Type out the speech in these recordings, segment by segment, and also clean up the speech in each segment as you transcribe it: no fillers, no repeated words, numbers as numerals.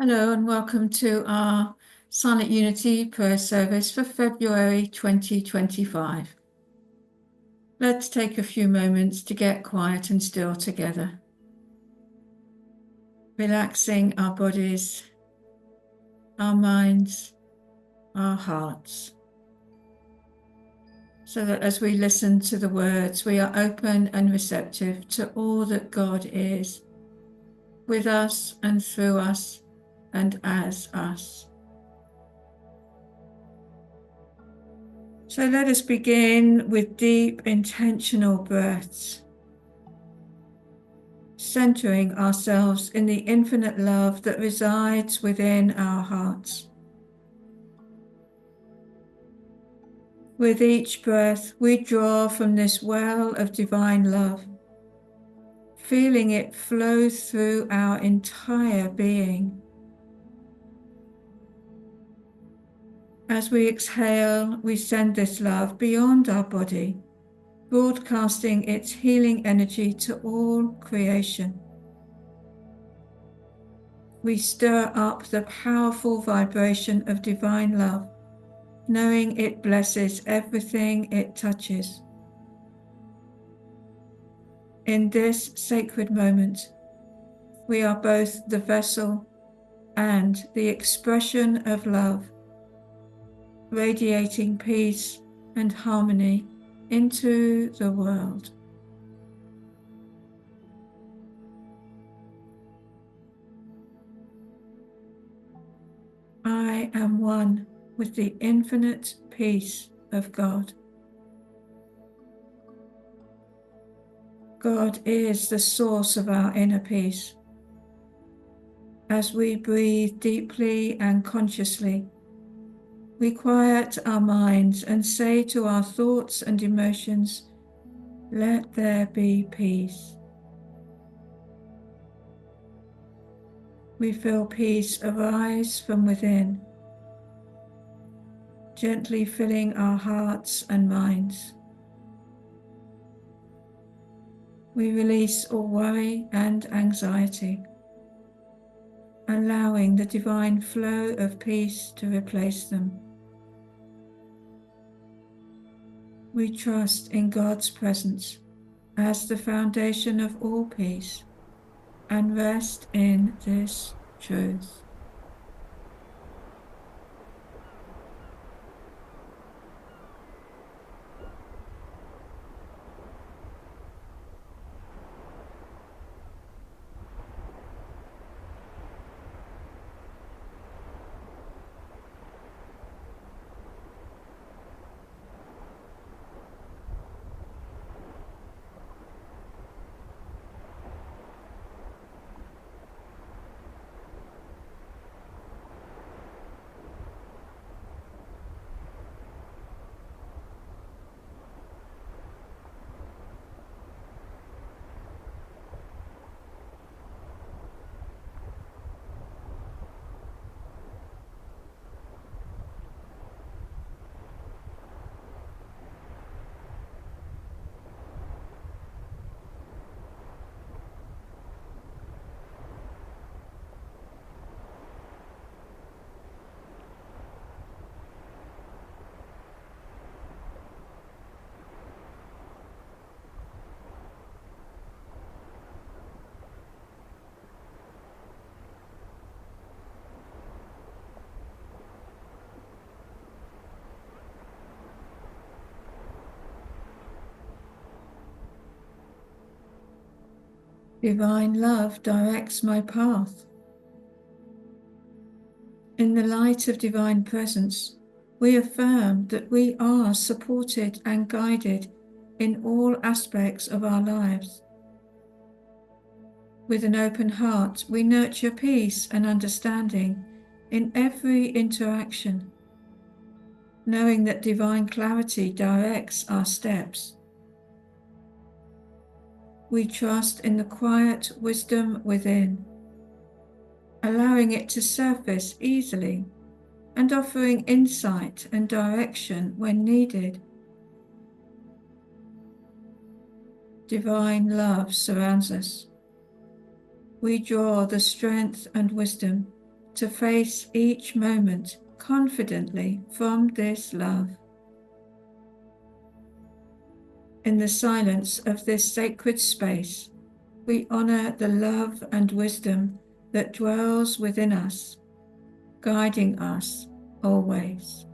Hello and welcome to our Silent Unity prayer service for February 2025. Let's take a few moments to get quiet and still together, relaxing our bodies, our minds, our hearts, so that as we listen to the words, we are open and receptive to all that God is, with us and through us and as us. So let us begin with deep, intentional breaths, centering ourselves in the infinite love that resides within our hearts. With each breath, we draw from this well of divine love, feeling it flow through our entire being. As we exhale, we send this love beyond our body, broadcasting its healing energy to all creation. We stir up the powerful vibration of divine love, knowing it blesses everything it touches. In this sacred moment, we are both the vessel and the expression of love, radiating peace and harmony into the world. I am one with the infinite peace of God. God is the source of our inner peace. As we breathe deeply and consciously, we quiet our minds and say to our thoughts and emotions, "Let there be peace." We feel peace arise from within, gently filling our hearts and minds. We release all worry and anxiety, allowing the divine flow of peace to replace them. We trust in God's presence as the foundation of all peace and rest in this truth. Divine love directs my path. In the light of divine presence, we affirm that we are supported and guided in all aspects of our lives. With an open heart, we nurture peace and understanding in every interaction, knowing that divine clarity directs our steps. We trust in the quiet wisdom within, allowing it to surface easily and offering insight and direction when needed. Divine love surrounds us. We draw the strength and wisdom to face each moment confidently from this love. In the silence of this sacred space, we honor the love and wisdom that dwells within us, guiding us always.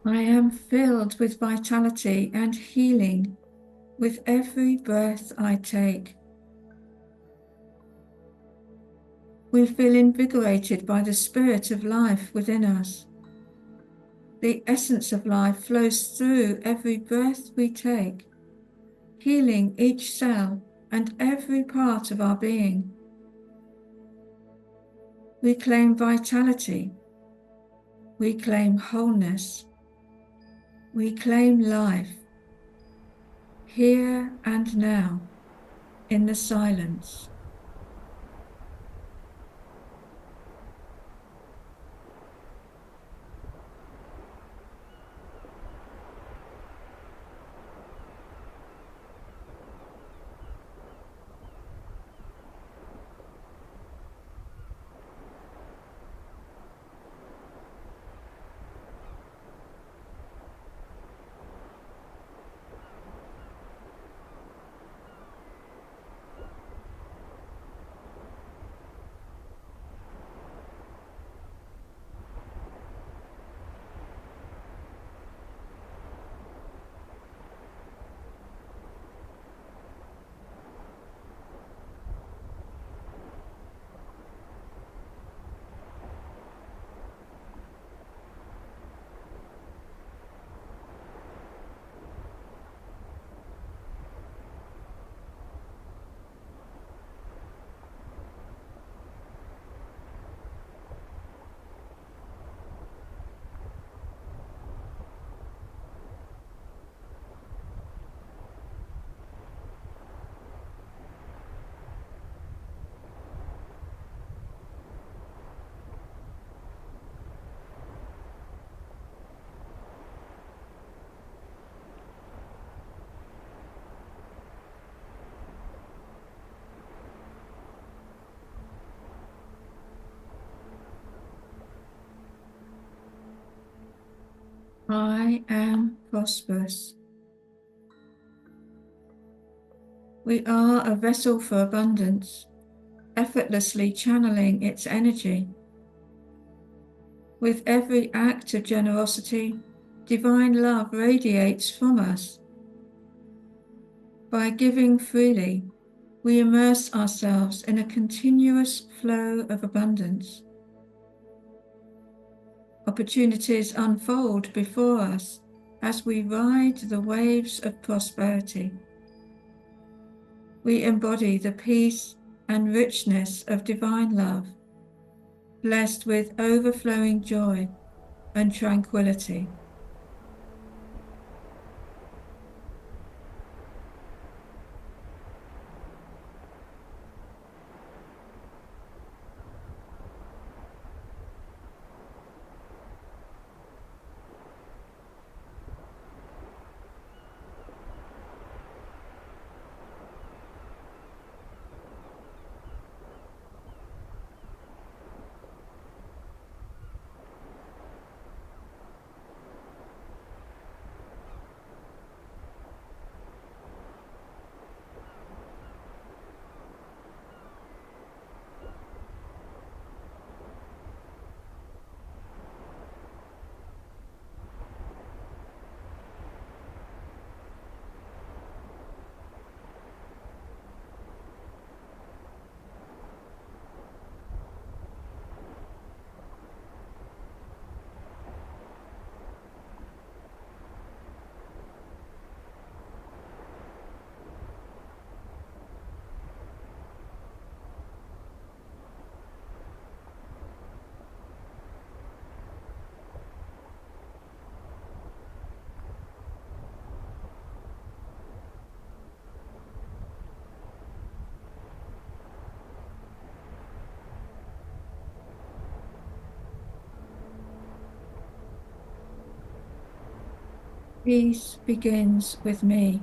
I am filled with vitality and healing with every breath I take. We feel invigorated by the spirit of life within us. The essence of life flows through every breath we take, healing each cell and every part of our being. We claim vitality. We claim wholeness. We claim life, here and now, in the silence. I am prosperous. We are a vessel for abundance, effortlessly channeling its energy. With every act of generosity, divine love radiates from us. By giving freely, we immerse ourselves in a continuous flow of abundance. Opportunities unfold before us as we ride the waves of prosperity. We embody the peace and richness of divine love, blessed with overflowing joy and tranquility. Peace begins with me.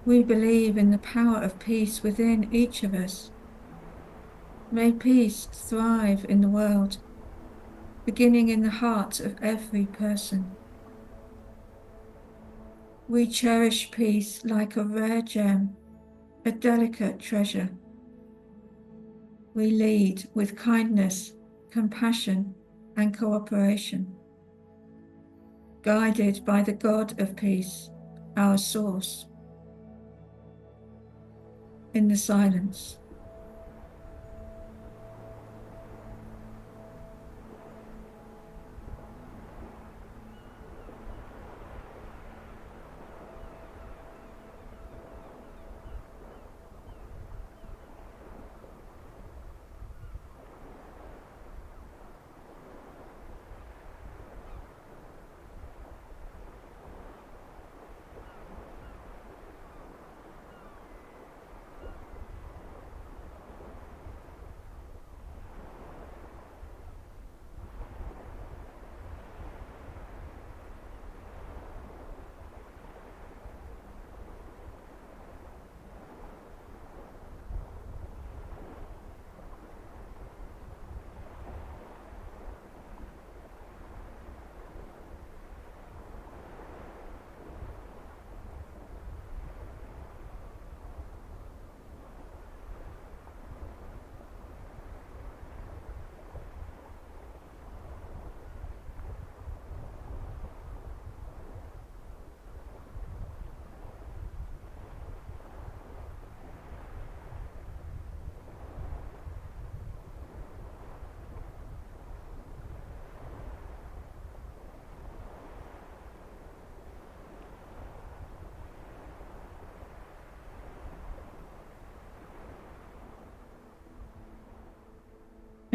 We believe in the power of peace within each of us. May peace thrive in the world, beginning in the heart of every person. We cherish peace like a rare gem, a delicate treasure. We lead with kindness, compassion, and cooperation, guided by the God of peace, our source. In the silence,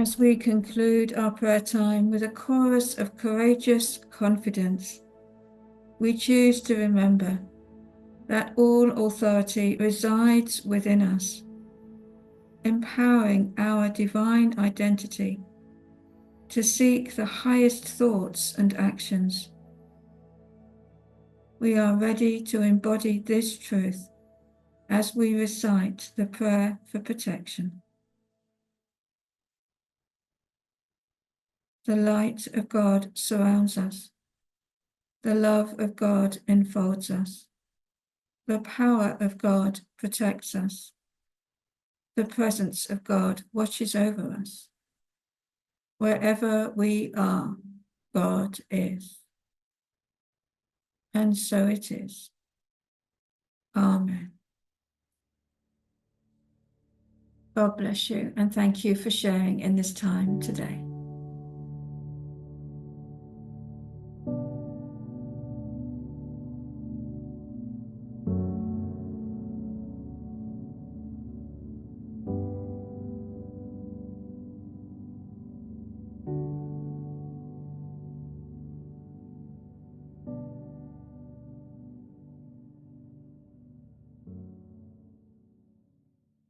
as we conclude our prayer time with a chorus of courageous confidence, we choose to remember that all authority resides within us, empowering our divine identity to seek the highest thoughts and actions. We are ready to embody this truth as we recite the prayer for protection. The light of God surrounds us. The love of God enfolds us. The power of God protects us. The presence of God watches over us. Wherever we are, God is. And so it is. Amen. God bless you, and thank you for sharing in this time today.